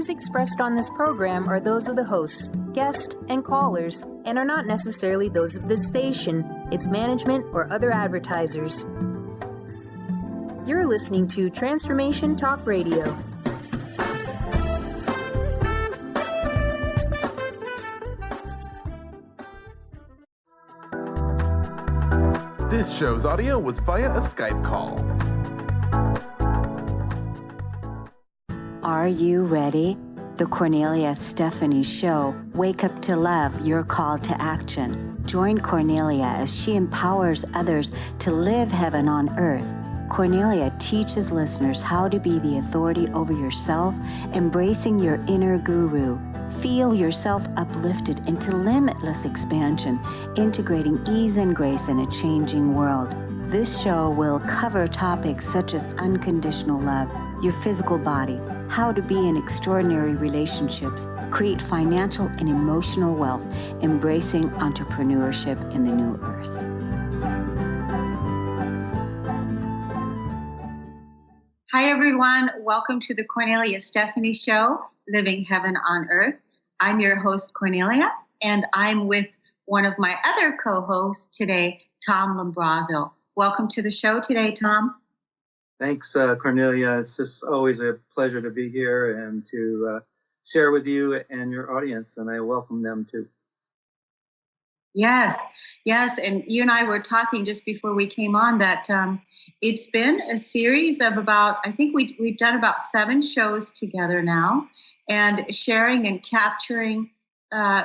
views expressed on this program are those of the hosts, guests, and callers, and are not necessarily those of this station, its management, or other advertisers. You're listening to Transformation Talk Radio. This show's audio was via a Skype call. Are you ready? The Kornelia Stephanie Show, Wake Up to Love, your call to action. Join Kornelia as she empowers others to live heaven on earth. Kornelia teaches listeners how to be the authority over yourself, embracing your inner guru. Feel yourself uplifted into limitless expansion, integrating ease and grace in a changing world. This show will cover topics such as unconditional love, your physical body, how to be in extraordinary relationships, create financial and emotional wealth, embracing entrepreneurship in the new earth. Hi, everyone. Welcome to the Kornelia Stephanie Show, Living Heaven on Earth. I'm your host, Kornelia, and I'm with one of my other co-hosts today, Tom Lumbrazo. Welcome to the show today, Tom. Thanks, Kornelia. It's just always a pleasure to be here and to share with you and your audience, and I welcome them too. Yes, and you and I were talking just before we came on that it's been a series of I think we've done about 7 shows together now, and sharing and capturing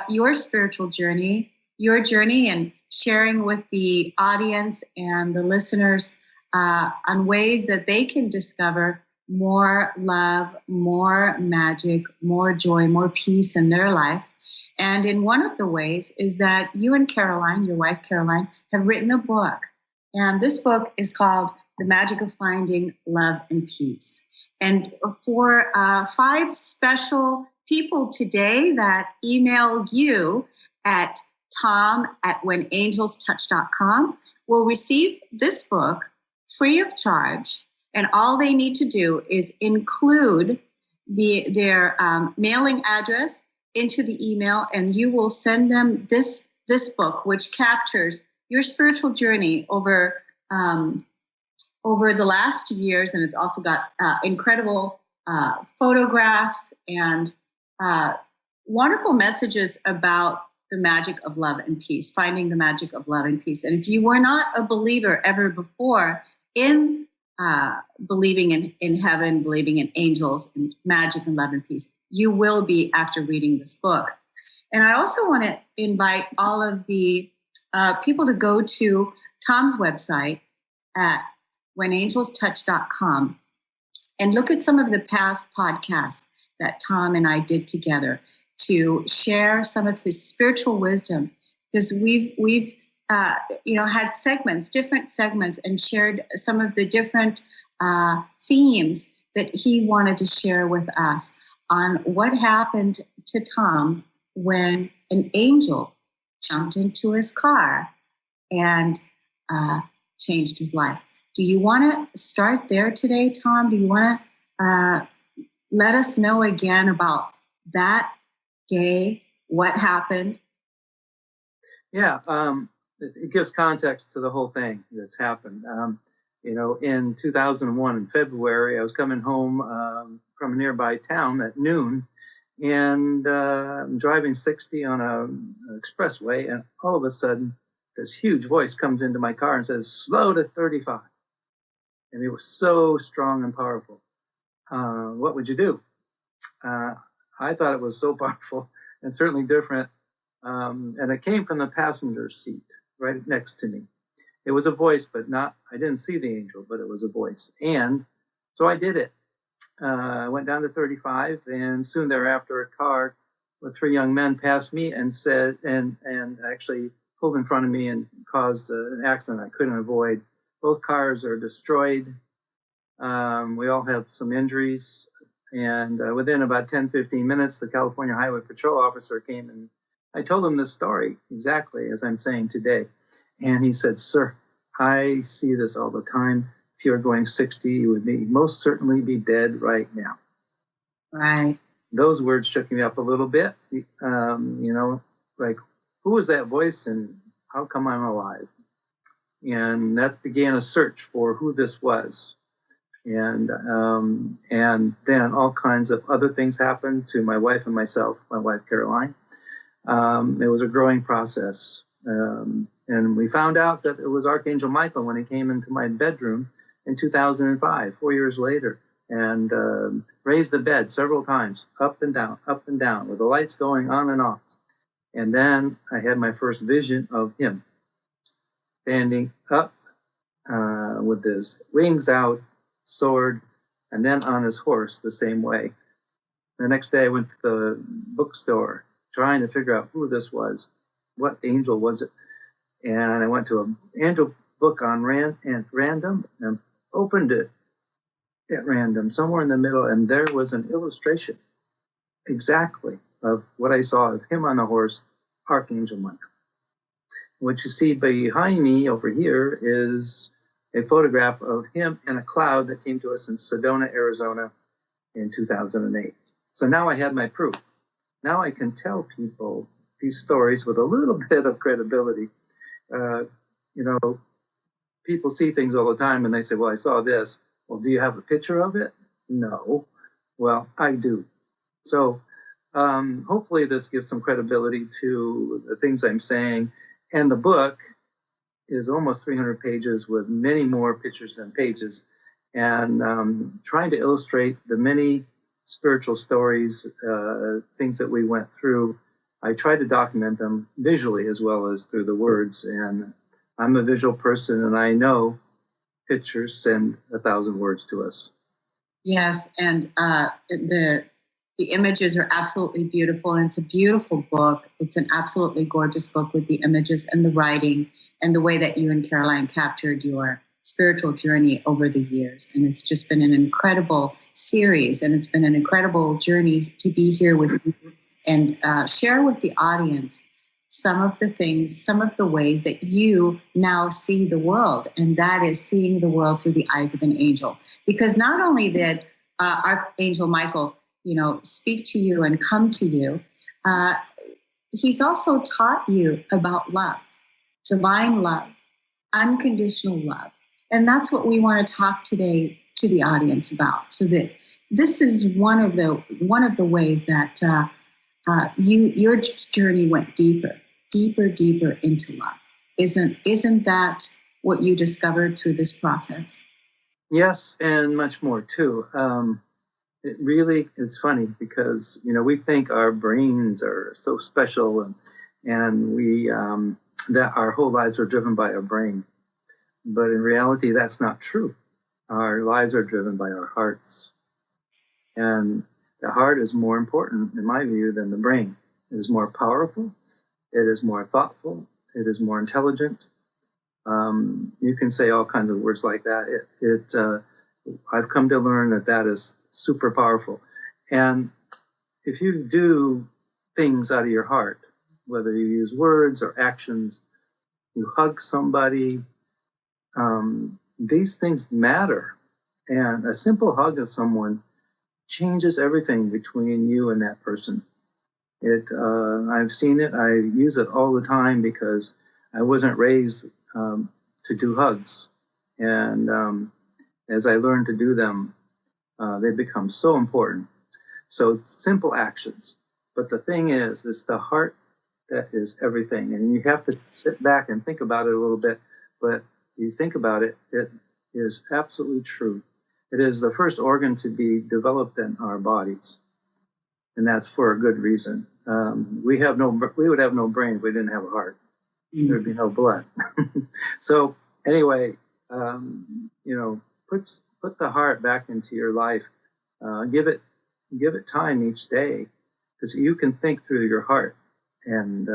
your spiritual journey, your journey, and sharing with the audience and the listeners on ways that they can discover more love, more magic, more joy, more peace in their life. And in one of the ways is that you and Caroline, your wife Caroline, have written a book. And this book is called The Magic of Finding Love and Peace. And for 5 special people today that emailed you at tom@whenangelstouch.com will receive this book free of charge. And all they need to do is include their mailing address into the email, and you will send them this book, which captures your spiritual journey over the last years. And it's also got incredible photographs and wonderful messages about the magic of love and peace, finding the magic of love and peace. And if you were not a believer ever before in believing in heaven, believing in angels and magic and love and peace, you will be after reading this book. And I also want to invite all of the people to go to Tom's website at whenangelstouch.com and look at some of the past podcasts that Tom and I did together to share some of his spiritual wisdom, because we've had different segments, and shared some of the different themes that he wanted to share with us on what happened to Tom when an angel jumped into his car and changed his life. Do you want to start there today, Tom? Do you want to let us know again about that day, what happened? Yeah, it gives context to the whole thing that's happened. In 2001, in February, I was coming home from a nearby town at noon, and I'm driving 60 on an expressway, and all of a sudden, this huge voice comes into my car and says, "Slow to 35." And it was so strong and powerful. What would you do? I thought it was so powerful and certainly different. And it came from the passenger seat right next to me. It was a voice, but I didn't see the angel, but it was a voice. And so I did it. I went down to 35, and soon thereafter, a car with 3 young men passed me and said, and actually pulled in front of me and caused an accident I couldn't avoid. Both cars are destroyed. We all have some injuries. And within about 10, 15 minutes, the California Highway Patrol officer came, and I told him this story exactly as I'm saying today. And he said, "Sir, I see this all the time. If you were going 60, you would most certainly be dead right now." Right. those words shook me up a little bit. Like, who was that voice and how come I'm alive? And that began a search for who this was. And then all kinds of other things happened to my wife and myself, my wife, Caroline. It was a growing process. And we found out that it was Archangel Michael when he came into my bedroom in 2005, 4 years later, and raised the bed several times, up and down, with the lights going on and off. And then I had my first vision of him standing up with his wings out, sword, and then on his horse the same way. The next day I went to the bookstore trying to figure out who this was, what angel was it. And I went to an angel book on random and opened it at random, somewhere in the middle, and there was an illustration exactly of what I saw of him on a horse, Archangel Michael. What you see behind me over here is a photograph of him and a cloud that came to us in Sedona, Arizona in 2008. So now I had my proof. Now I can tell people these stories with a little bit of credibility. People see things all the time and they say, well, I saw this. Well, do you have a picture of it? No. Well, I do. So hopefully this gives some credibility to the things I'm saying. And the book is almost 300 pages with many more pictures than pages, and trying to illustrate the many spiritual stories, things that we went through. I try to document them visually as well as through the words. And I'm a visual person, and I know pictures send 1,000 words to us. Yes, and the images are absolutely beautiful, and it's a beautiful book. It's an absolutely gorgeous book with the images and the writing and the way that you and Caroline captured your spiritual journey over the years. And it's just been an incredible series, and it's been an incredible journey to be here with you and share with the audience some of the things, some of the ways that you now see the world, and that is seeing the world through the eyes of an angel. Because not only did Archangel Michael speak to you and come to you, he's also taught you about love, divine love, unconditional love. And that's what we want to talk today to the audience about. So that this is one of the ways that your journey went deeper into love. Isn't that what you discovered through this process? Yes, and much more too. It's funny because, we think our brains are so special and we, that our whole lives are driven by our brain. But in reality, that's not true. Our lives are driven by our hearts. And the heart is more important, in my view, than the brain. It is more powerful. It is more thoughtful. It is more intelligent. You can say all kinds of words like that. I've come to learn that is super powerful. And if you do things out of your heart, whether you use words or actions, you hug somebody, these things matter. And a simple hug of someone changes everything between you and that person. I've seen it. I use it all the time because I wasn't raised to do hugs. And as I learned to do them, they become so important. So simple actions. But the thing is, it's the heart that is everything. And you have to sit back and think about it a little bit. But if you think about it, it is absolutely true. It is the first organ to be developed in our bodies. And that's for a good reason. We would have no brain if we didn't have a heart. Mm-hmm. There'd be no blood. So anyway, put the heart back into your life. Give it time each day, because you can think through your heart. And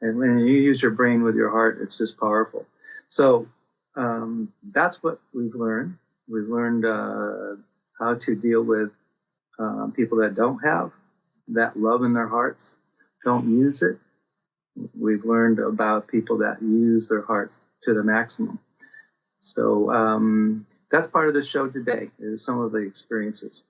when you use your brain with your heart, it's just powerful. So that's what we've learned. We've learned how to deal with people that don't have that love in their hearts, don't use it. We've learned about people that use their hearts to the maximum. So that's part of the show today, is some of the experiences.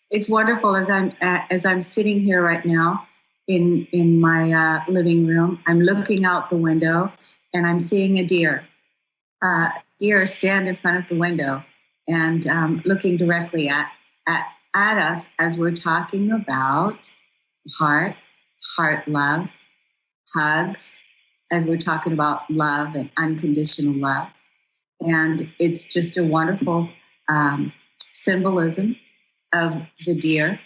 It's wonderful as I'm sitting here right now in my living room. I'm looking out the window and I'm seeing a deer. Deer stand in front of the window and looking directly at us as we're talking about heart love, hugs, as we're talking about love and unconditional love. And it's just a wonderful symbolism of the deer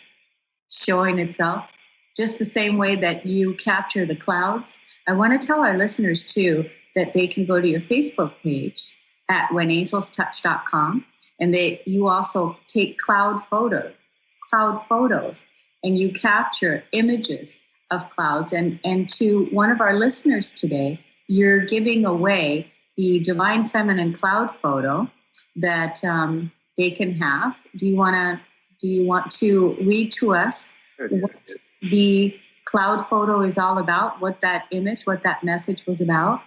showing itself just the same way that you capture the clouds. I want to tell our listeners too that they can go to your Facebook page at whenangelstouch.com, and you also take cloud photos, and you capture images of clouds. And to one of our listeners today, you're giving away the Divine Feminine cloud photo that they can have. Do you want to read to us what the cloud photo is all about? What that image, what that message was about?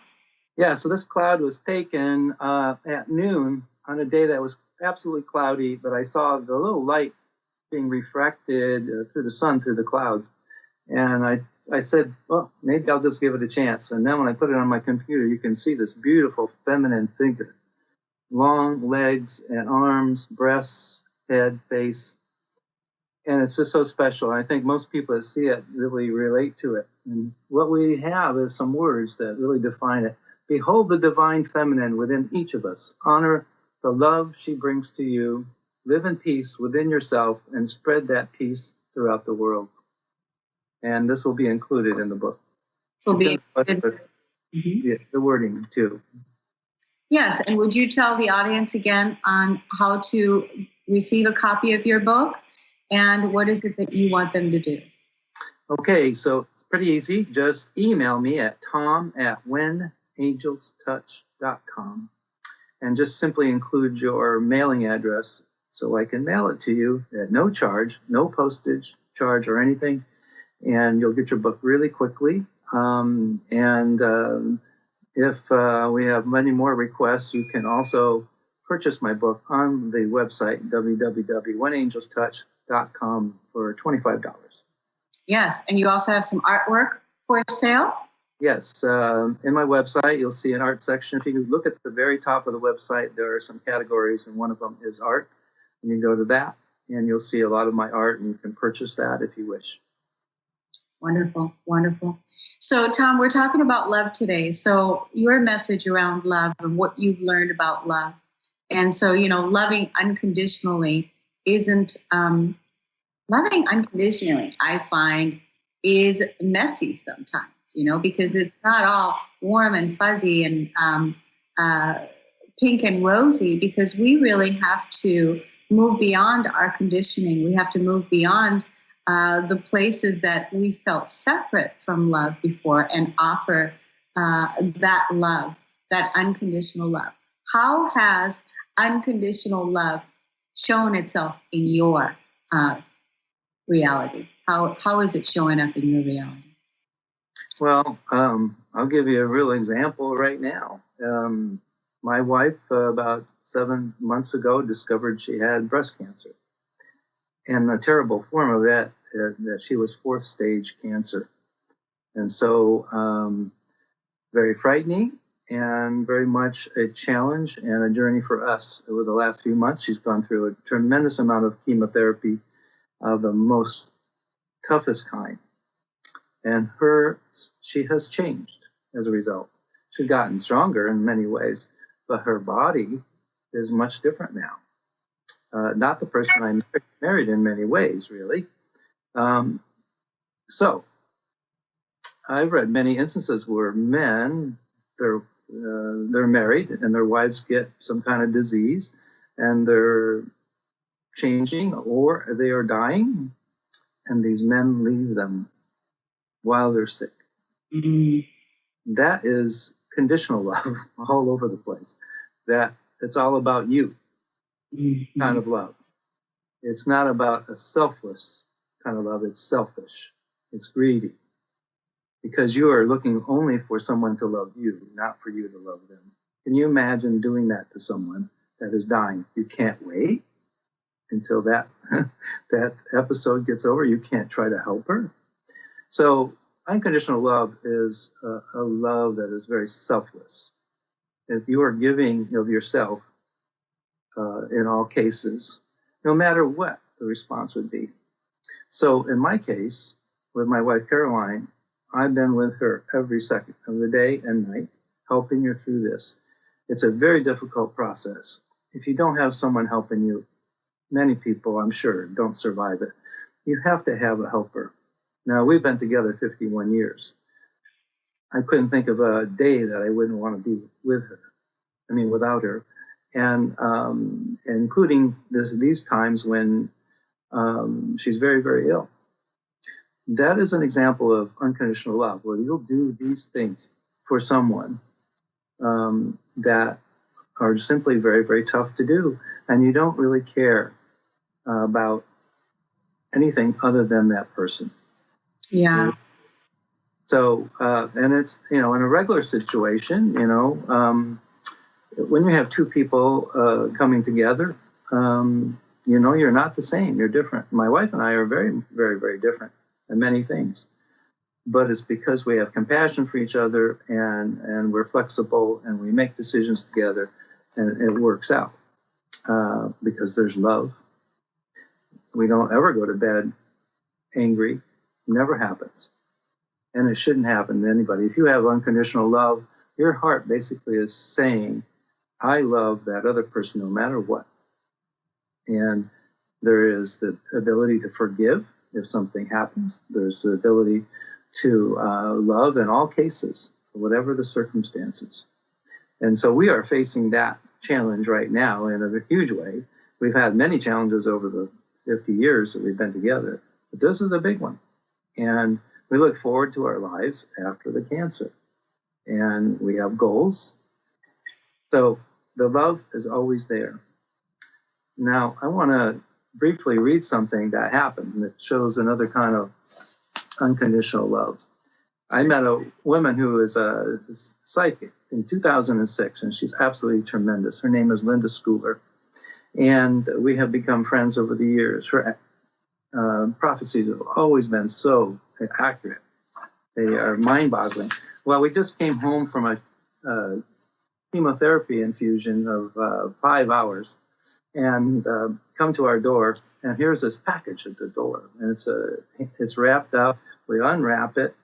Yeah, so this cloud was taken at noon on a day that was absolutely cloudy, but I saw the little light being refracted through the sun, through the clouds. And I said, well, maybe I'll just give it a chance. And then when I put it on my computer, you can see this beautiful feminine figure. Long legs and arms, breasts, head, face. And it's just so special. I think most people that see it really relate to it. And what we have is some words that really define it. Behold the divine feminine within each of us. Honor the love she brings to you. Live in peace within yourself and spread that peace throughout the world. And this will be included in the book. So the wording too. Yes, and would you tell the audience again on how to receive a copy of your book and what is it that you want them to do? Okay, so it's pretty easy. Just email me at tom@whenangelstouch.com and just simply include your mailing address so I can mail it to you at no charge, no postage charge or anything, and you'll get your book really quickly. If we have many more requests, you can also purchase my book on the website, www.whenangelstouch.com, for $25. Yes, and you also have some artwork for sale? Yes, in my website, you'll see an art section. If you look at the very top of the website, there are some categories, and one of them is art. And you can go to that, and you'll see a lot of my art, and you can purchase that if you wish. Wonderful, wonderful. So, Tom, we're talking about love today. So your message around love and what you've learned about love. And so, loving unconditionally isn't, loving unconditionally, I find, is messy sometimes, because it's not all warm and fuzzy and pink and rosy, because we really have to move beyond our conditioning. We have to move beyond the places that we felt separate from love before and offer that love, that unconditional love. How has unconditional love shown itself in your reality? How is it showing up in your reality? Well, I'll give you a real example right now. My wife, about 7 months ago, discovered she had breast cancer. And the terrible form of that she was 4th stage cancer. And so very frightening and very much a challenge and a journey for us over the last few months. She's gone through a tremendous amount of chemotherapy of the most toughest kind. And she has changed as a result. She's gotten stronger in many ways, but her body is much different now. Not the person I married in many ways, really. So I've read many instances where men, they're married and their wives get some kind of disease and they're changing or they are dying, and these men leave them while they're sick. Mm-hmm. That is conditional love all over the place. That it's all about you kind of love. It's not about a selfless kind of love. It's selfish. It's greedy. Because you are looking only for someone to love you, not for you to love them. Can you imagine doing that to someone that is dying? You can't wait until that that episode gets over, you can't try to help her. So unconditional love is a love that is very selfless. If you are giving of yourself in all cases, no matter what the response would be. So in my case, with my wife Caroline, I've been with her every second of the day and night, helping her through this. It's a very difficult process. If you don't have someone helping you, many people, I'm sure, don't survive it. You have to have a helper. Now, we've been together 51 years. I couldn't think of a day that I wouldn't want to be without her. And including these times when she's very, very ill. That is an example of unconditional love, where you'll do these things for someone that are simply very, very tough to do. And you don't really care about anything other than that person. Yeah. So, and it's, in a regular situation, when you have two people coming together, you're not the same. You're different. My wife and I are very, very, very different in many things. But it's because we have compassion for each other and we're flexible and we make decisions together and it works out because there's love. We don't ever go to bed angry. Never happens. And it shouldn't happen to anybody. If you have unconditional love, your heart basically is saying, I love that other person no matter what. And there is the ability to forgive if something happens. There's the ability to love in all cases, whatever the circumstances. And so we are facing that challenge right now in a huge way. We've had many challenges over the 50 years that we've been together, but this is a big one. And we look forward to our lives after the cancer. And we have goals. So the love is always there. Now, I want to briefly read something that happened that shows another kind of unconditional love. I met a woman who is a psychic in 2006, and she's absolutely tremendous. Her name is Linda Schooler, and we have become friends over the years. Her prophecies have always been so accurate. They are mind-boggling. Well, we just came home from a chemotherapy infusion of 5 hours, and come to our door, and here's this package at the door, and it's wrapped up. We unwrap it,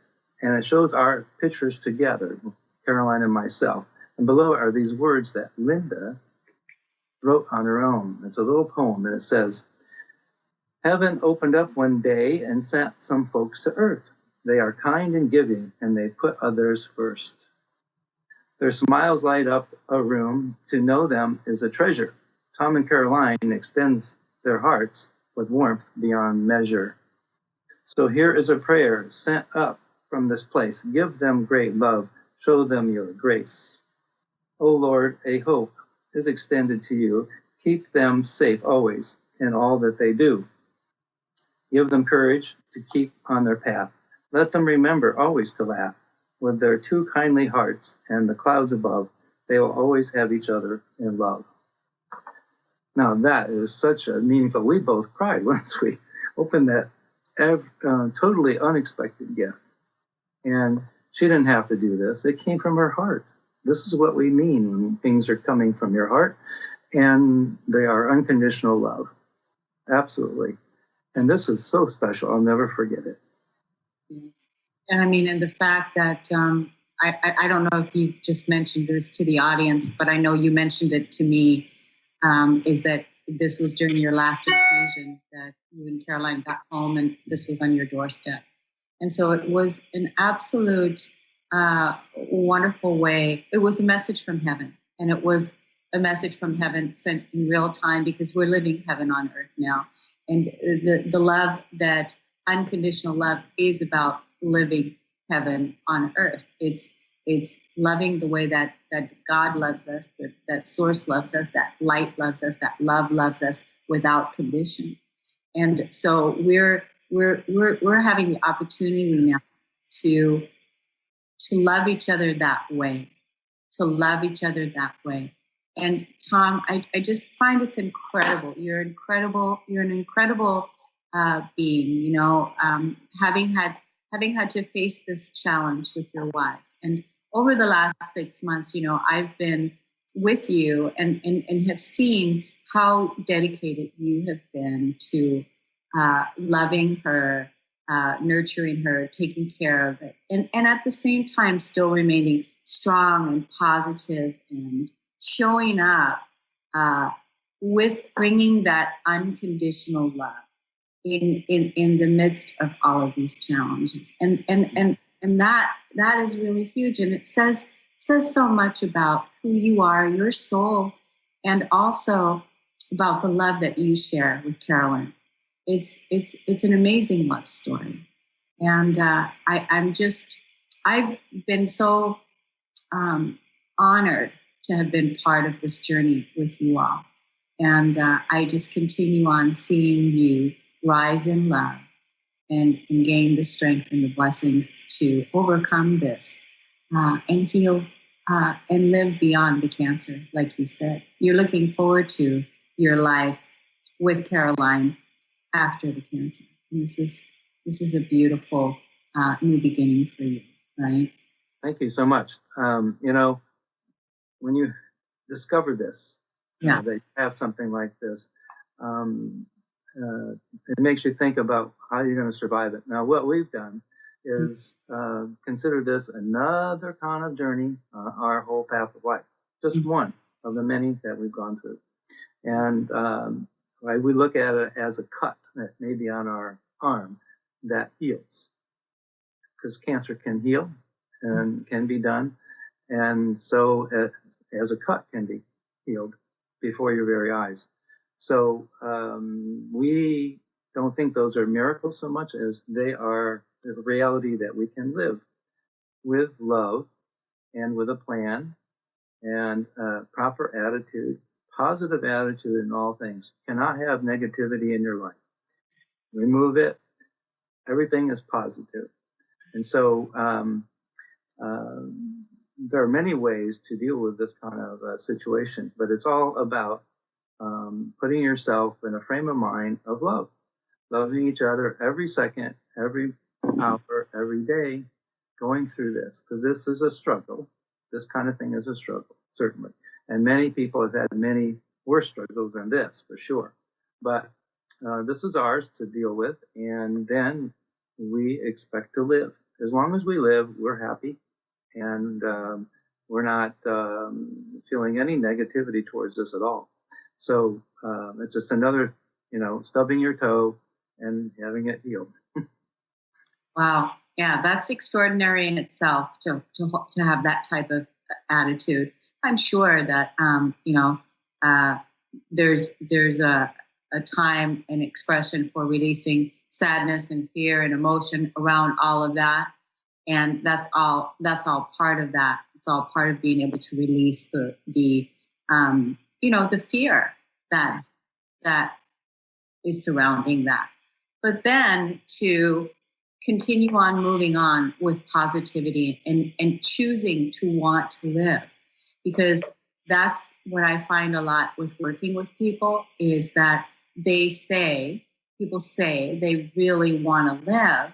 and it shows our pictures together, Caroline and myself. And below are these words that Linda wrote on her own. It's a little poem, and it says, "Heaven opened up one day and sent some folks to earth. They are kind and giving, and they put others first. Their smiles light up a room. To know them is a treasure. Tom and Caroline extends their hearts with warmth beyond measure. So here is a prayer sent up from this place. Give them great love. Show them your grace. O Lord, a hope is extended to you. Keep them safe always in all that they do. Give them courage to keep on their path. Let them remember always to laugh. With their two kindly hearts and the clouds above, they will always have each other in love." Now that is such a meaningful, we both cried once we opened that totally unexpected gift. And she didn't have to do this. It came from her heart. This is what we mean when things are coming from your heart, and they are unconditional love. Absolutely. And this is so special. I'll never forget it. And and the fact that I don't know if you just mentioned this to the audience, but I know you mentioned it to me, is that this was during your last infusion that you and Caroline got home, and this was on your doorstep. And so it was an absolute wonderful way. It was a message from heaven, and it was a message from heaven sent in real time, because we're living heaven on earth now. And the love, that unconditional love, is about living heaven on earth. It's loving the way that God loves us, that source loves us, that light loves us, that love loves us without condition. And so we're having the opportunity now to love each other that way, And Tom, I just find it's incredible. You're incredible. You're an incredible being. You know, having had to face this challenge with your wife, and over the last 6 months, you know, I've been with you and have seen how dedicated you have been to loving her, nurturing her, taking care of it, and at the same time still remaining strong and positive and showing up with bringing that unconditional love in the midst of all of these challenges, and that is really huge, and it says so much about who you are, your soul, and also about the love that you share with Carolyn. It's an amazing love story, and I've been so honored to have been part of this journey with you all. And I just continue on seeing you rise in love and gain the strength and the blessings to overcome this and heal and live beyond the cancer, like you said. You're looking forward to your life with Caroline after the cancer. And this is a beautiful new beginning for you, right? Thank you so much. You know, when you discover this, that you have something like this, it makes you think about how you're going to survive it. Now, what we've done is consider this another kind of journey on our whole path of life, just one of the many that we've gone through. And we look at it as a cut that may be on our arm that heals, because cancer can heal and can be done. And so as a cut can be healed before your very eyes. So we don't think those are miracles so much as they are the reality that we can live with love and with a plan and proper attitude, positive attitude in all things. You cannot have negativity in your life. Remove it. Everything is positive. And so there are many ways to deal with this kind of situation, but it's all about putting yourself in a frame of mind of love, loving each other every second, every hour, every day, going through this, because this is a struggle. This kind of thing is a struggle, certainly. And many people have had many worse struggles than this, for sure. But this is ours to deal with, and then we expect to live. As long as we live, we're happy, and we're not feeling any negativity towards this at all. So it's just another, stubbing your toe and having it healed. Wow. Yeah, that's extraordinary in itself to have that type of attitude. I'm sure that, there's a time and expression for releasing sadness and fear and emotion around all of that. And that's all part of that. It's all part of being able to release the fear that is surrounding that. But then to continue on moving on with positivity and choosing to want to live, because that's what I find a lot with working with people is that people say they really want to live,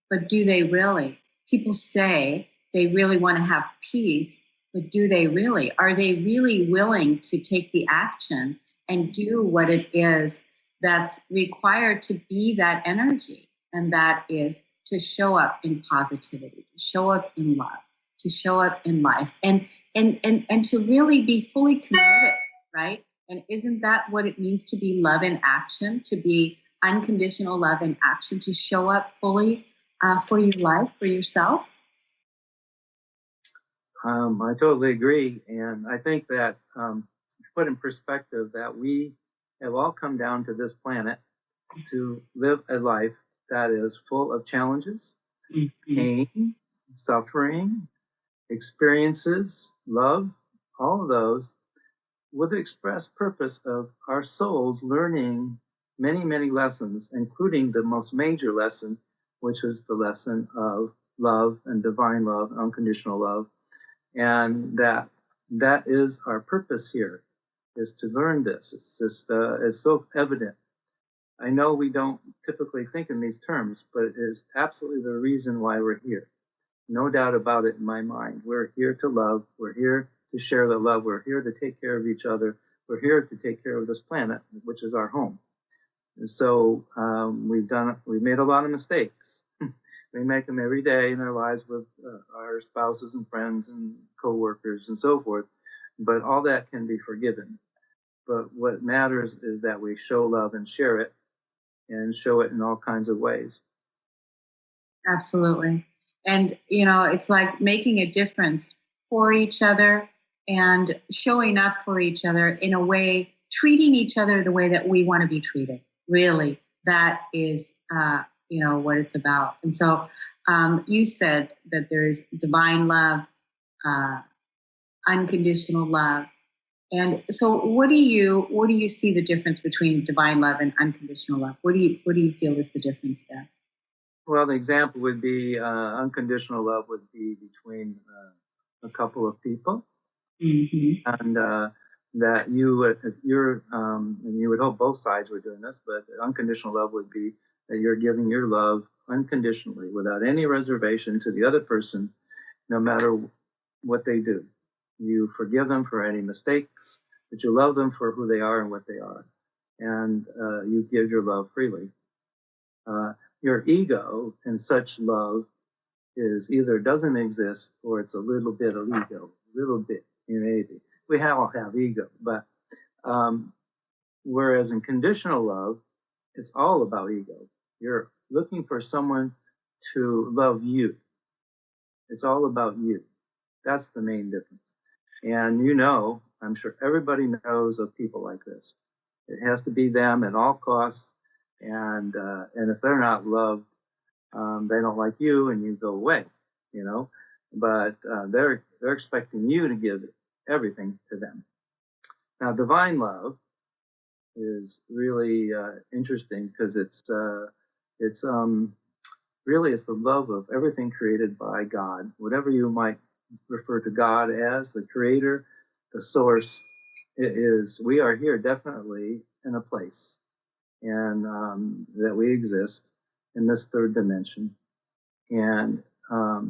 but do they really? People say they really want to have peace, but do they really? Are they really willing to take the action and do what it is that's required to be that energy? And that is to show up in positivity, to show up in love, to show up in life, and to really be fully committed, right? And isn't that what it means to be love in action, to be unconditional love in action, to show up fully for your life, for yourself? I totally agree. And I think that put in perspective that we have all come down to this planet to live a life that is full of challenges, pain, suffering, experiences, love, all of those, with the express purpose of our souls learning many, many lessons, including the most major lesson, which is the lesson of love and divine love, unconditional love. And that that is our purpose here, is to learn this. It's just, it's so evident. I know we don't typically think in these terms, but it is absolutely the reason why we're here. No doubt about it in my mind. We're here to love. We're here to share the love. We're here to take care of each other. We're here to take care of this planet, which is our home. And so we've made a lot of mistakes. We make them every day in our lives with our spouses and friends and coworkers and so forth. But all that can be forgiven. But what matters is that we show love and share it, and show it in all kinds of ways. Absolutely. And, it's like making a difference for each other and showing up for each other in a way, treating each other the way that we want to be treated. Really, that is, what it's about. And so you said that there's divine love, unconditional love. And so what do you see the difference between divine love and unconditional love? What do you feel is the difference there? Well, the example would be unconditional love would be between a couple of people, and that you would, if you're, and you would hope both sides were doing this, but unconditional love would be that you're giving your love unconditionally, without any reservation to the other person, no matter what they do. You forgive them for any mistakes, but you love them for who they are and what they are, and you give your love freely. Your ego in such love is either doesn't exist or it's a little bit of ego, a little bit, maybe. We all have ego, but whereas in conditional love, it's all about ego. You're looking for someone to love you. It's all about you. That's the main difference. And I'm sure everybody knows of people like this. It has to be them at all costs. And if they're not loved, they don't like you, and you go away, But they're expecting you to give everything to them. Now, divine love is really interesting because it's really it's the love of everything created by God, whatever you might refer to God as, the creator, the source. It is, we are here definitely in a place, and that we exist in this third dimension. And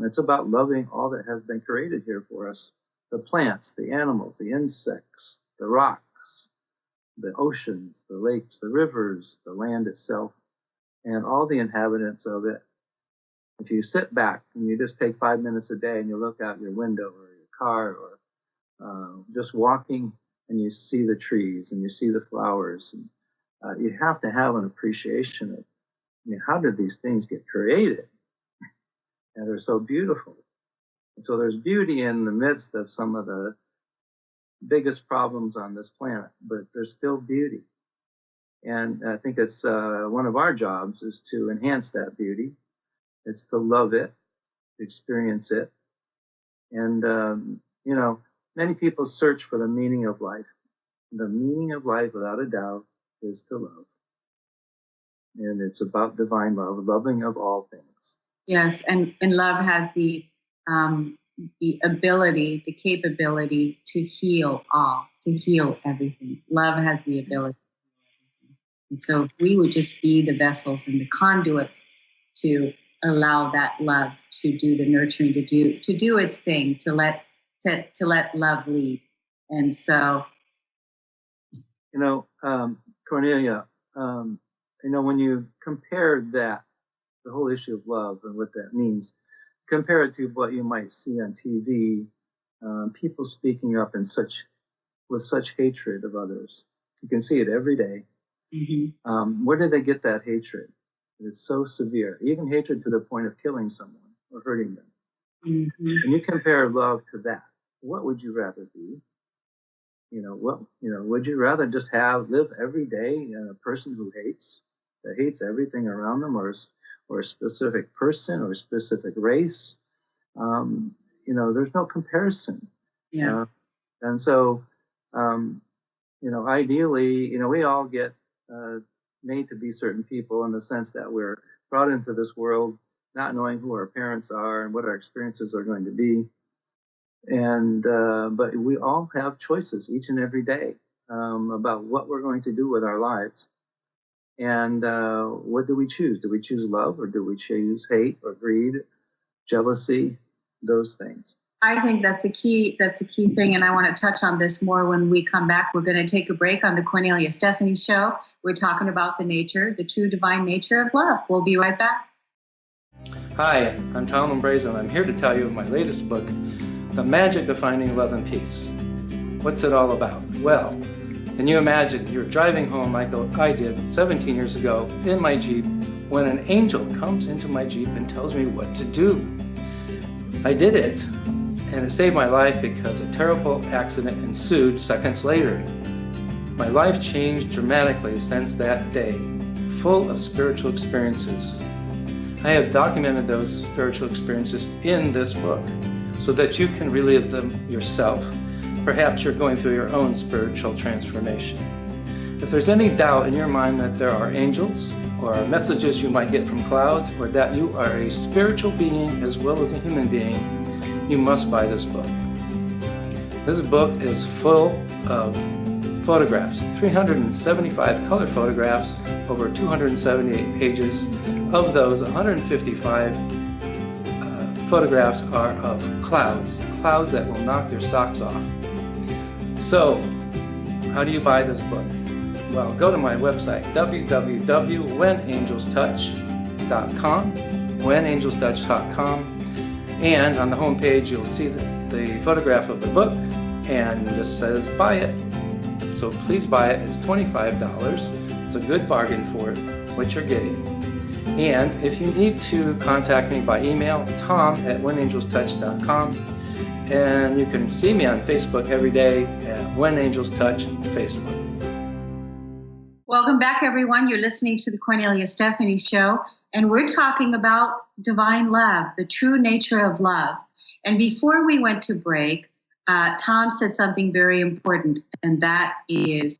it's about loving all that has been created here for us. The plants, the animals, the insects, the rocks, the oceans, the lakes, the rivers, the land itself, and all the inhabitants of it. If you sit back and you just take 5 minutes a day and you look out your window or your car or just walking, and you see the trees and you see the flowers, and you have to have an appreciation of, how did these things get created? And they're so beautiful. And so there's beauty in the midst of some of the biggest problems on this planet, but there's still beauty. And I think it's one of our jobs is to enhance that beauty. It's to love it, experience it. And, many people search for the meaning of life. The meaning of life, without a doubt, is to love. And it's about divine love, loving of all things. Yes, and love has the ability, the capability to heal all, to heal everything. Love has the ability. And so if we would just be the vessels and the conduits to allow that love to do the nurturing, to do its thing, to let love lead. And so, Kornelia, when you compare that, the whole issue of love and what that means, compare it to what you might see on TV, people speaking up with such hatred of others. You can see it every day. Mm-hmm. Where did they get that hatred? It's so severe, even hatred to the point of killing someone or hurting them. Mm-hmm. And you compare love to that. What would you rather be? Would you rather just live every day a person who hates everything around them, or a specific person or a specific race? There's no comparison. Yeah. And so, ideally, we all get made to be certain people in the sense that we're brought into this world not knowing who our parents are and what our experiences are going to be. And but we all have choices each and every day about what we're going to do with our lives. And what do we choose? Do we choose love, or do we choose hate or greed, jealousy, those things? I think that's a key thing, and I want to touch on this more when we come back. We're going to take a break on the Kornelia Stephanie Show. We're talking about the true divine nature of love. We'll be right back. Hi, I'm Tom Lumbrazo, and I'm here to tell you of my latest book, The Magic of Finding Love and Peace. What's it all about? Well, can you imagine you're driving home like I did 17 years ago in my Jeep when an angel comes into my Jeep and tells me what to do? I did it, and it saved my life because a terrible accident ensued seconds later. My life changed dramatically since that day, full of spiritual experiences. I have documented those spiritual experiences in this book so that you can relive them yourself. Perhaps you're going through your own spiritual transformation. If there's any doubt in your mind that there are angels or messages you might get from clouds, or that you are a spiritual being as well as a human being, you must buy this book. This book is full of photographs, 375 color photographs, over 278 pages. Of those, 155 photographs are of clouds that will knock your socks off. So, how do you buy this book? Well, go to my website, www.whenangelstouch.com, whenangelstouch.com, and on the home page you'll see the photograph of the book, and it just says buy it. So please buy it. It's $25. It's a good bargain for what you're getting. And if you need to contact me by email, tom@whenangelstouch.com, and you can see me on Facebook every day at When Angels Touch Facebook. Welcome back, everyone. You're listening to the Kornelia Stephanie Show, and we're talking about divine love, the true nature of love. And before we went to break, Tom said something very important, and that is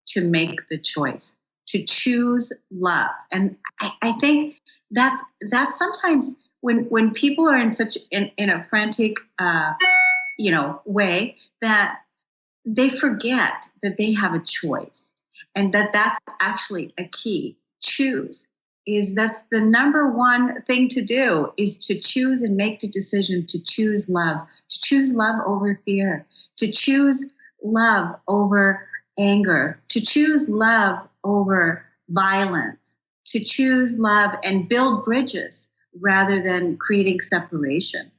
to make the choice, to choose love. And I think that sometimes when people are in a frantic, way, that they forget that they have a choice, and that's actually a key. Choose. That's the number one thing to do, is to choose and make the decision to choose love over fear, to choose love over anger, to choose love over violence, to choose love and build bridges rather than creating separation.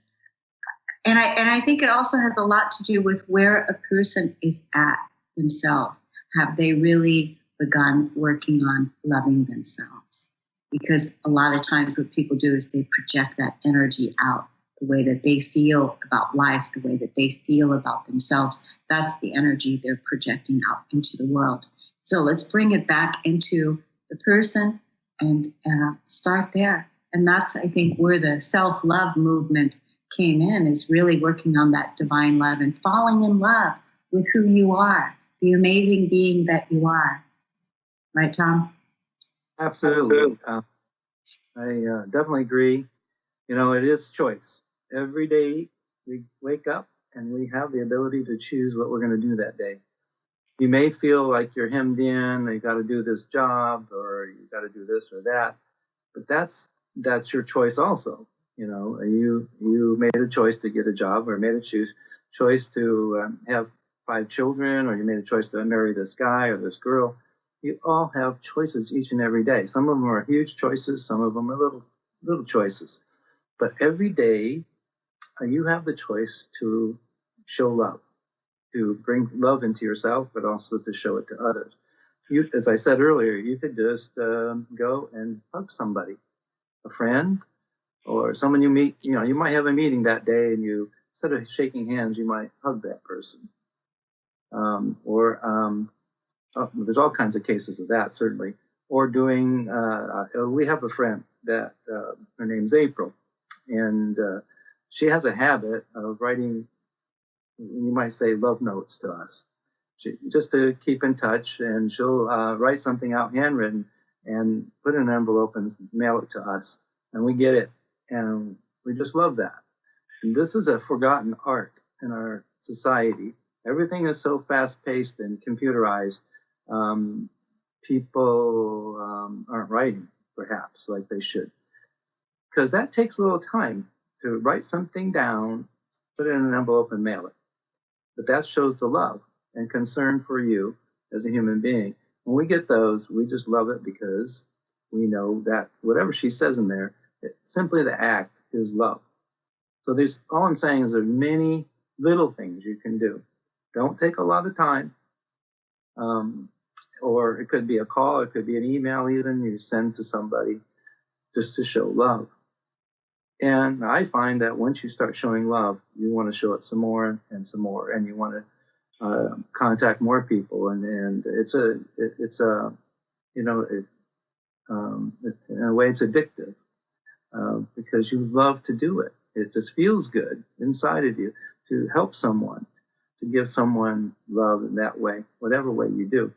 And I think it also has a lot to do with where a person is at themselves. Have they really begun working on loving themselves? Because a lot of times what people do is they project that energy out, the way that they feel about life, the way that they feel about themselves. That's the energy they're projecting out into the world. So let's bring it back into the person and start there. And that's, I think, where the self-love movement came in, is really working on that divine love and falling in love with who you are, the amazing being that you are. Right, Tom? Absolutely. I definitely agree. It is choice. Every day we wake up and we have the ability to choose what we're going to do that day. You may feel like you're hemmed in, you got to do this job, or you got to do this or that, but that's your choice also. You made a choice to get a job, or made a choice to have 5 children, or you made a choice to marry this guy or this girl. You all have choices each and every day. Some of them are huge choices, some of them are little choices. But every day you have the choice to show love, to bring love into yourself, but also to show it to others. As I said earlier, you could just go and hug somebody, a friend, or someone you meet. You might have a meeting that day, and instead of shaking hands, you might hug that person. There's all kinds of cases of that, certainly. Or doing, we have a friend that her name's April, and she has a habit of writing, you might say, love notes to us, just to keep in touch. And she'll write something out handwritten and put it in an envelope and mail it to us, and we get it, and we just love that. And this is a forgotten art, in our society. Everything is so fast-paced and computerized. People aren't writing, perhaps, like they should. Because that takes a little time to write something down, put it in an envelope, and mail it. But that shows the love and concern for you as a human being. When we get those, we just love it because we know that whatever she says in there, simply the act is love. So all I'm saying is there's many little things you can do. Don't take a lot of time. Or it could be a call, it could be an email even you send to somebody just to show love. And I find that once you start showing love, you want to show it some more, and you want to contact more people. And it's in a way it's addictive because you love to do it. It just feels good inside of you to help someone, to give someone love in that way, whatever way you do.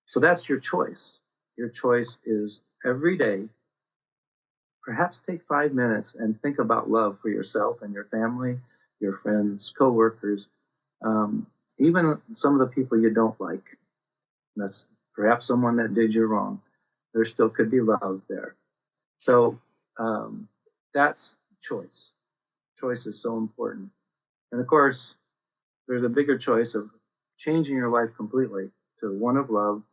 So that's your choice. Your choice is every day, perhaps take 5 minutes and think about love for yourself and your family, your friends, coworkers, even some of the people you don't like. That's perhaps someone that did you wrong. There still could be love there. So that's choice. Choice is so important. And of course, there's a bigger choice of changing your life completely to one of love.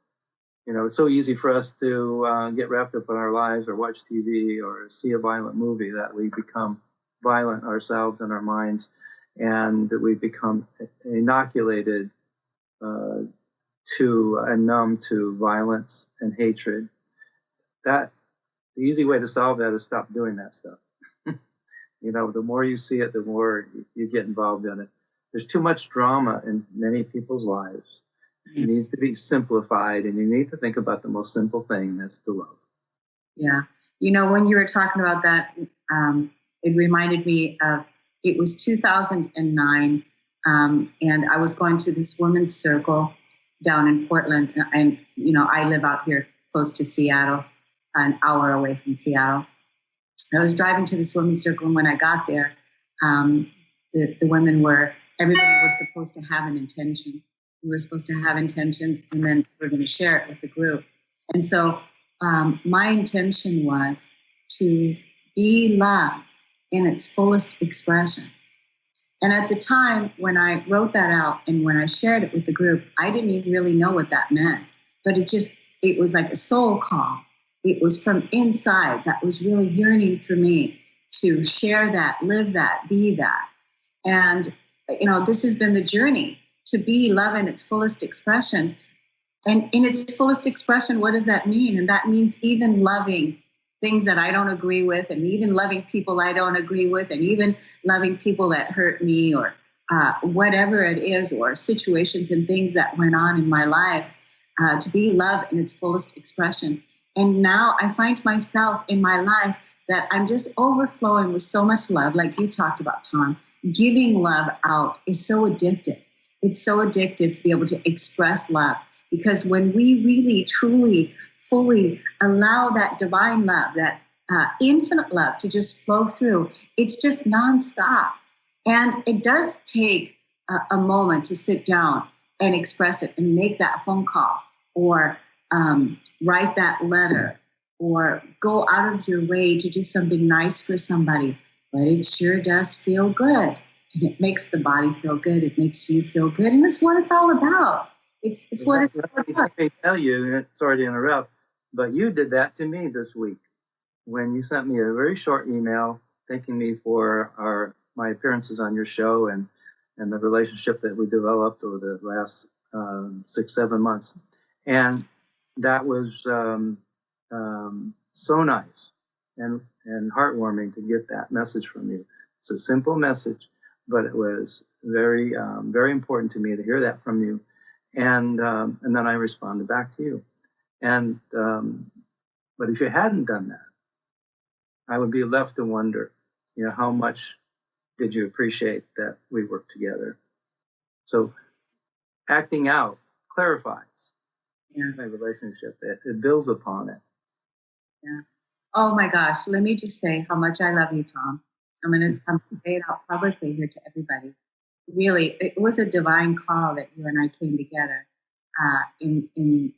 It's so easy for us to get wrapped up in our lives or watch TV or see a violent movie that we become violent ourselves in our minds, and that we become inoculated to and numb to violence and hatred. The easy way to solve that is stop doing that stuff. The more you see it, the more you get involved in it. There's too much drama in many people's lives. It needs to be simplified, and you need to think about the most simple thing, that's the love. Yeah. When you were talking about that, it reminded me of, it was 2009, and I was going to this women's circle down in Portland, and I live out here close to Seattle, an hour away from Seattle. I was driving to this women's circle, and when I got there, the women everybody was supposed to have an intention. We were supposed to have intentions, and then we're going to share it with the group. And so my intention was to be love in its fullest expression. And at the time when I wrote that out and when I shared it with the group, I didn't even really know what that meant. But it was like a soul call. It was from inside that was really yearning for me to share that, live that, be that. And, this has been the journey to be love in its fullest expression. And in its fullest expression, what does that mean? And that means even loving things that I don't agree with, and even loving people I don't agree with, and even loving people that hurt me, or whatever it is, or situations and things that went on in my life, to be love in its fullest expression. And now I find myself in my life that I'm just overflowing with so much love, like you talked about, Tom. Giving love out is so addictive. It's so addictive to be able to express love, because when we really, truly, fully allow that divine love, that infinite love to just flow through, it's just nonstop. And it does take a moment to sit down and express it and make that phone call, or write that letter, or go out of your way to do something nice for somebody. But it sure does feel good. And it makes the body feel good. It makes you feel good. And it's what it's all about. It's what it's all about. I tell you, sorry to interrupt, but you did that to me this week when you sent me a very short email thanking me for my appearances on your show and the relationship that we developed over the last 6-7 months. And that was so nice and heartwarming to get that message from you. It's a simple message, but it was very, very important to me to hear that from you. And then I responded back to you. And but if you hadn't done that, I would be left to wonder, how much did you appreciate that we worked together? So acting out clarifies my relationship. It builds upon it. Yeah. Oh my gosh. Let me just say how much I love you, Tom. I'm going to say it out publicly here to everybody. really, it was a divine call that you and I came together in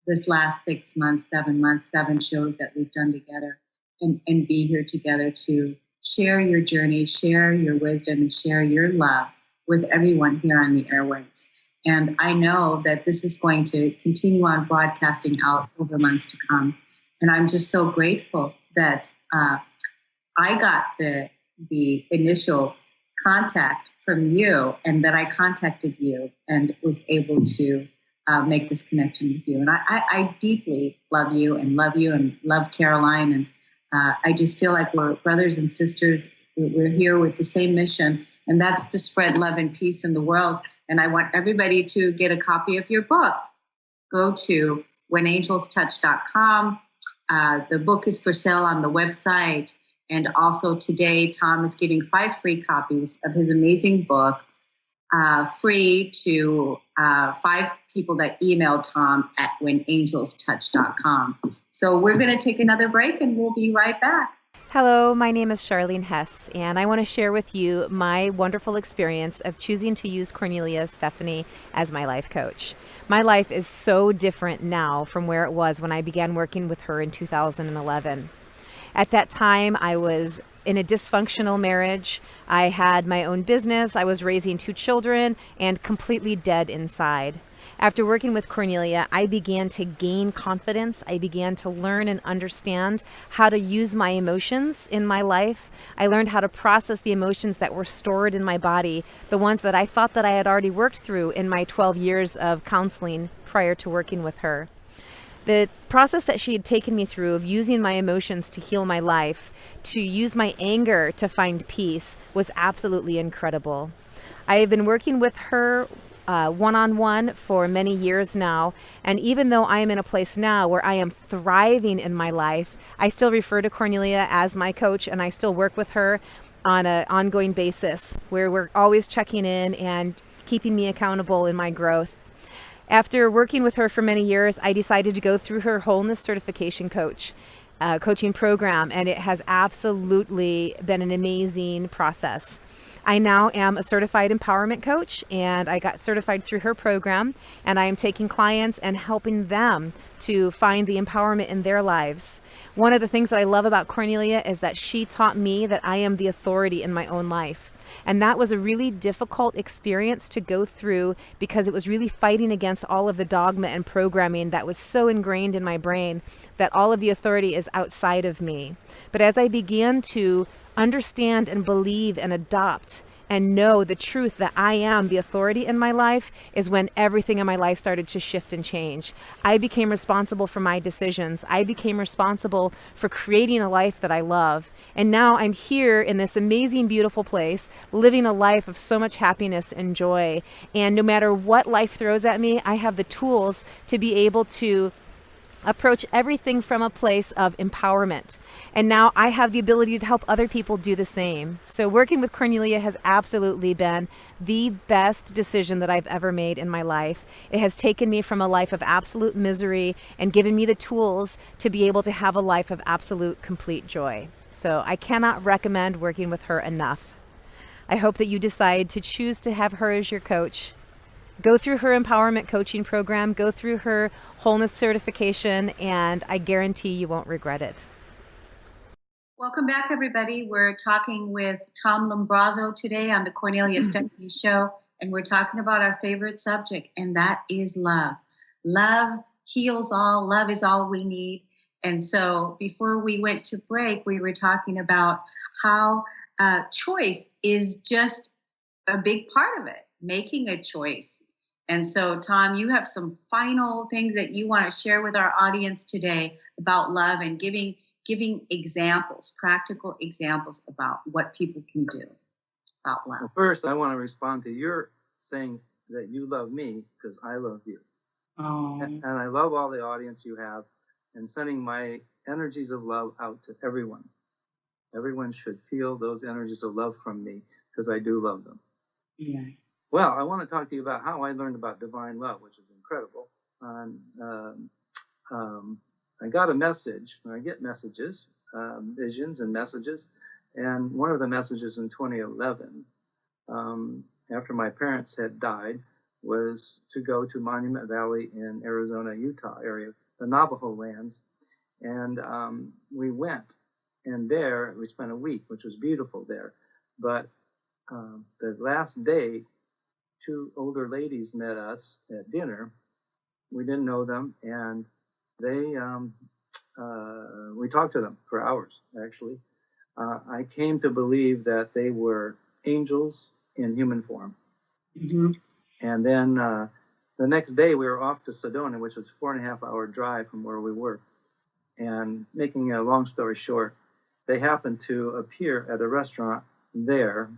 this last 6 months, 7 months, 7 shows that we've done together, and be here together to share your journey, share your wisdom, and share your love with everyone here on the airwaves. And I know that this is going to continue on broadcasting out over months to come. And I'm just so grateful that I got the initial contact from you, and that I contacted you and was able to make this connection with you. And I deeply love you and love Caroline. And I just feel like we're brothers and sisters. We're here with the same mission, and that's to spread love and peace in the world. And I want everybody to get a copy of your book. Go to whenangelstouch.com. The book is for sale on the website. And also today, Tom is giving 5 free copies of his amazing book, free to 5 people that email Tom at whenangelstouch.com. So we're going to take another break, and we'll be right back. Hello, my name is Charlene Hess, and I want to share with you my wonderful experience of choosing to use Kornelia Stephanie as my life coach. My life is so different now from where it was when I began working with her in 2011. At that time, I was in a dysfunctional marriage. I had my own business. I was raising 2 children and completely dead inside. After working with Kornelia, I began to gain confidence. I began to learn and understand how to use my emotions in my life. I learned how to process the emotions that were stored in my body, the ones that I thought that I had already worked through in my 12 years of counseling prior to working with her. The process that she had taken me through of using my emotions to heal my life, to use my anger to find peace, was absolutely incredible. I have been working with her one-on-one for many years now, and even though I am in a place now where I am thriving in my life, I still refer to Kornelia as my coach, and I still work with her on an ongoing basis where we're always checking in and keeping me accountable in my growth. After working with her for many years, I decided to go through her wholeness certification coaching program, and it has absolutely been an amazing process. I now am a certified empowerment coach, and I got certified through her program, and I am taking clients and helping them to find the empowerment in their lives. One of the things that I love about Kornelia is that she taught me that I am the authority in my own life. And that was a really difficult experience to go through, because it was really fighting against all of the dogma and programming that was so ingrained in my brain that all of the authority is outside of me. But as I began to understand and believe and adopt and know the truth that I am the authority in my life, is when everything in my life started to shift and change. I became responsible for my decisions. I became responsible for creating a life that I love. And now I'm here in this amazing, beautiful place, living a life of so much happiness and joy. And no matter what life throws at me, I have the tools to be able to approach everything from a place of empowerment. And now I have the ability to help other people do the same. So working with Kornelia has absolutely been the best decision that I've ever made in my life. It has taken me from a life of absolute misery and given me the tools to be able to have a life of absolute, complete joy. So I cannot recommend working with her enough. I hope that you decide to choose to have her as your coach. Go through her empowerment coaching program, go through her wholeness certification, and I guarantee you won't regret it. Welcome back, everybody. We're talking with Tom Lumbrazo today on the Kornelia Stephanie Show, and we're talking about our favorite subject, and that is love. Love heals all. Love is all we need. And so before we went to break, we were talking about how choice is just a big part of it, making a choice. And so, Tom, you have some final things that you want to share with our audience today about love, and giving examples, practical examples about what people can do about love. Well, first, I want to respond to your saying that you love me because I love you. Oh. And I love all the audience you have, and sending my energies of love out to everyone. Everyone should feel those energies of love from me because I do love them. Yeah. Well, I want to talk to you about how I learned about divine love, which is incredible. I got a message, and I get messages, visions and messages. And one of the messages in 2011 after my parents had died, was to go to Monument Valley in Arizona, Utah area, the Navajo lands. And we went. And there we spent a week, which was beautiful there. But the last day, two older ladies met us at dinner. We didn't know them, and they we talked to them for hours, actually. I came to believe that they were angels in human form. Mm-hmm. And then the next day we were off to Sedona, which was a 4.5-hour drive from where we were. And making a long story short, they happened to appear at a restaurant there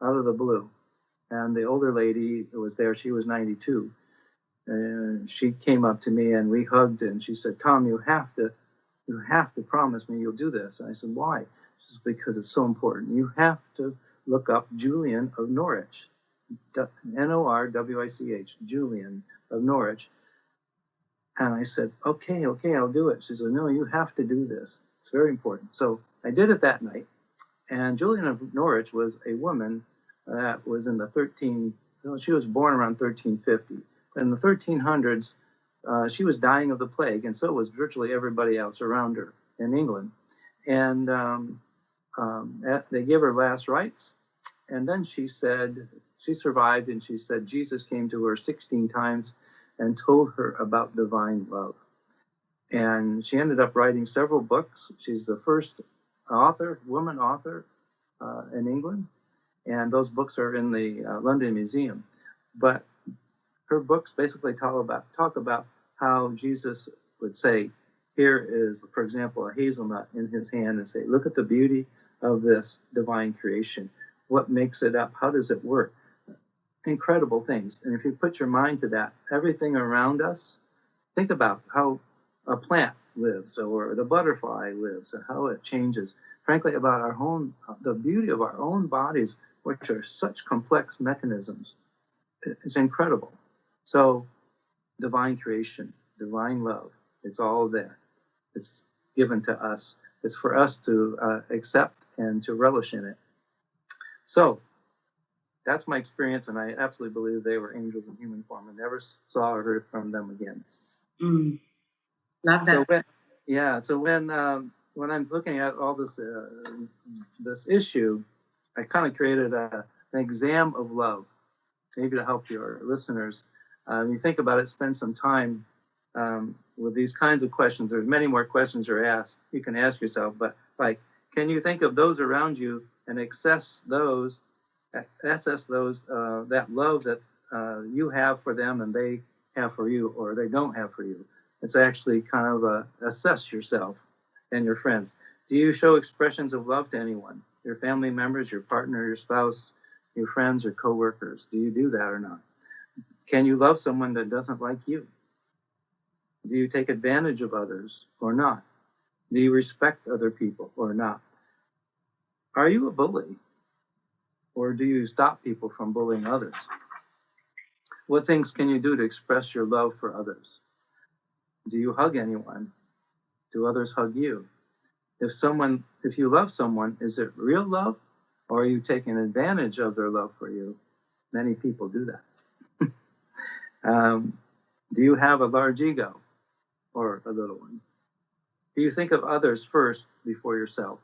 out of the blue. And the older lady who was there, she was 92. And she came up to me and we hugged, and she said, "Tom, you have to promise me you'll do this." And I said, "Why?" She said, "Because it's so important. You have to look up Julian of Norwich, Norwich, Julian of Norwich." And I said, okay, I'll do it. She said, "No, you have to do this. It's very important." So I did it that night. And Julian of Norwich was a woman that was in the she was born around 1350. But in the 1300s, she was dying of the plague, and so was virtually everybody else around her in England. And they gave her last rites. And then she said, she survived, and she said Jesus came to her 16 times and told her about divine love. And she ended up writing several books. She's the first woman author in England. And those books are in the London Museum. But her books basically talk about how Jesus would say, here is, for example, a hazelnut in his hand, and say, "Look at the beauty of this divine creation. What makes it up? How does it work?" Incredible things. And if you put your mind to that, everything around us, think about how a plant lives, or the butterfly lives, or how it changes. Frankly, about the beauty of our own bodies, which are such complex mechanisms. It's incredible. So, divine creation, divine love, it's all there. It's given to us. It's for us to accept and to relish in it. So, that's my experience, and I absolutely believe they were angels in human form. I never saw or heard from them again. Love that. So when I'm looking at all this issue, I kind of created an exam of love, maybe to help your listeners. You think about it, spend some time with these kinds of questions. There's many more questions you can ask yourself, but like, can you think of those around you and access those that love that you have for them and they have for you, or they don't have for you? It's actually kind of assess yourself and your friends. Do you show expressions of love to anyone? Your family members, your partner, your spouse, your friends or coworkers? Do you do that or not? Can you love someone that doesn't like you? Do you take advantage of others or not? Do you respect other people or not? Are you a bully? Or do you stop people from bullying others? What things can you do to express your love for others? Do you hug anyone? Do others hug you? If you love someone, is it real love, or are you taking advantage of their love for you? Many people do that. Do you have a large ego or a little one? Do you think of others first before yourself?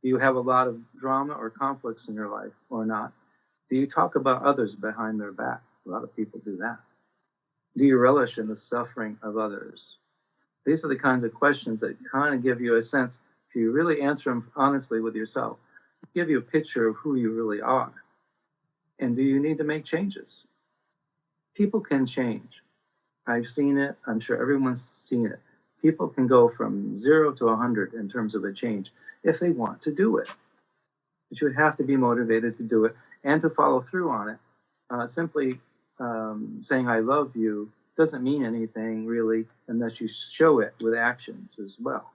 Do you have a lot of drama or conflicts in your life or not? Do you talk about others behind their back? A lot of people do that. Do you relish in the suffering of others? These are the kinds of questions that kind of give you a sense, if you really answer them honestly with yourself, give you a picture of who you really are. And do you need to make changes? People can change. I've seen it. I'm sure everyone's seen it. People can go from 0 to 100 in terms of a change if they want to do it. But you would have to be motivated to do it and to follow through on it. Simply saying I love you doesn't mean anything really unless you show it with actions as well.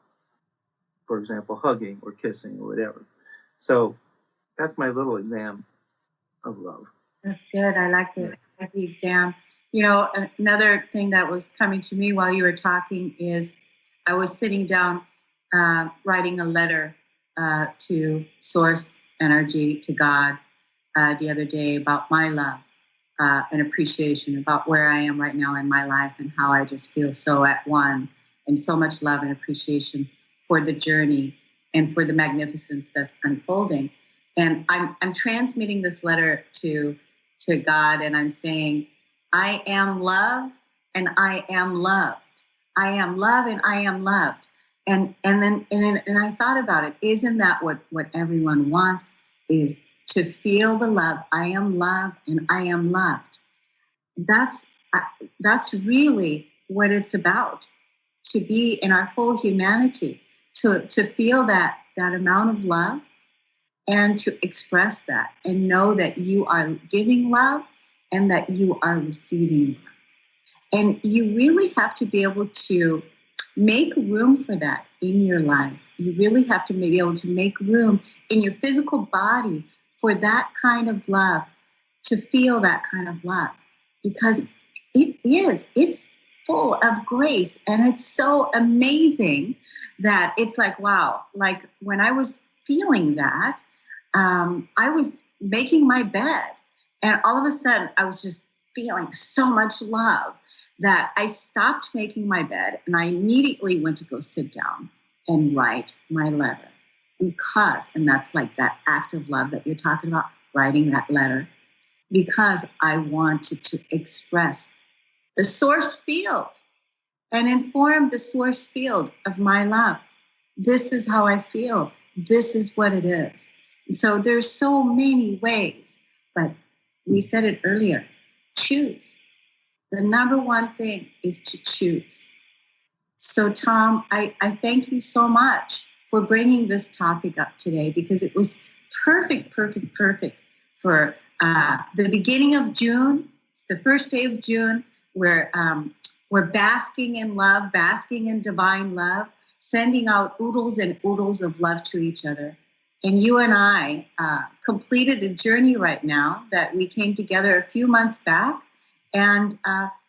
For example, hugging or kissing or whatever. So that's my little exam of love. That's good. I like the exam. You know, another thing that was coming to me while you were talking is I was sitting down writing a letter to Source Energy, to God, the other day about my love and appreciation about where I am right now in my life and how I just feel so at one and so much love and appreciation for the journey and for the magnificence that's unfolding. And I'm transmitting this letter to God, and I'm saying, I am love and I am loved. I am love and I am loved. And then I thought about it. Isn't that what everyone wants, is to feel the love? I am love and I am loved. That's really what it's about, to be in our full humanity, to feel that amount of love and to express that and know that you are giving love and that you are receiving love. And you really have to be able to make room for that in your life. You really have to be able to make room in your physical body for that kind of love, to feel that kind of love, because it's full of grace. And it's so amazing that it's like, wow, like when I was feeling that, I was making my bed, and all of a sudden I was just feeling so much love that I stopped making my bed and I immediately went to go sit down and write my letter. Because, and that's like that act of love that you're talking about, writing that letter, because I wanted to express the source field and inform the source field of my love. This is how I feel. This is what it is. And so there's so many ways, but we said it earlier, choose. The number one thing is to choose. So Tom, I thank you so much for bringing this topic up today, because it was perfect for the beginning of June. It's the first day of June. We're basking in love, basking in divine love, sending out oodles and oodles of love to each other. And you and I completed a journey right now that we came together a few months back and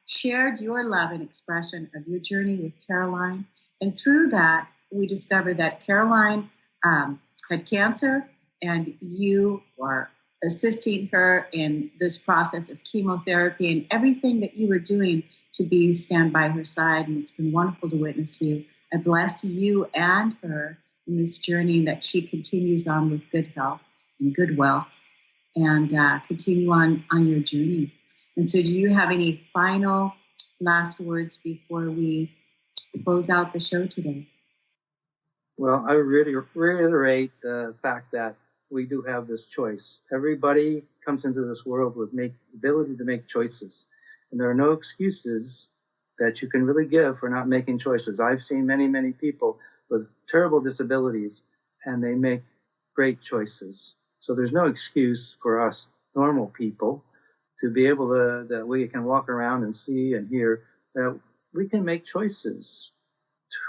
shared your love and expression of your journey with Caroline. And through that, we discovered that Caroline had cancer, and you are assisting her in this process of chemotherapy and everything that you were doing to stand by her side. And it's been wonderful to witness you. I bless you and her in this journey, that she continues on with good health and good wealth, and continue on your journey. And so do you have any final last words before we close out the show today? Well, I really reiterate the fact that we do have this choice. Everybody comes into this world with the ability to make choices. And there are no excuses that you can really give for not making choices. I've seen many, many people with terrible disabilities, and they make great choices. So there's no excuse for us normal people to be able to, that we can walk around and see and hear that we can make choices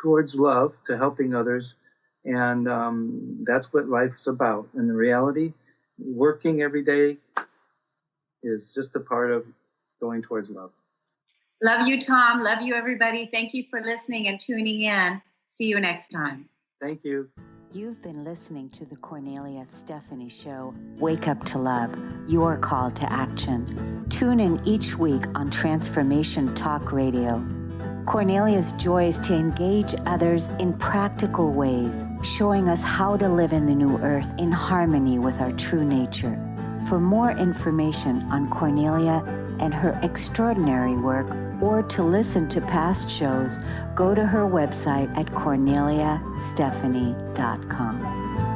towards love, to helping others. And that's what life's about. And the reality, working every day is just a part of going towards love. Love you, Tom. Love you, everybody. Thank you for listening and tuning in. See you next time. Thank you. You've been listening to the Kornelia Stephanie Show, Wake Up to Love, your call to action. Tune in each week on Transformation Talk Radio. Kornelia's joy is to engage others in practical ways, showing us how to live in the new earth in harmony with our true nature. For more information on Kornelia and her extraordinary work, or to listen to past shows, go to her website at korneliastephanie.com.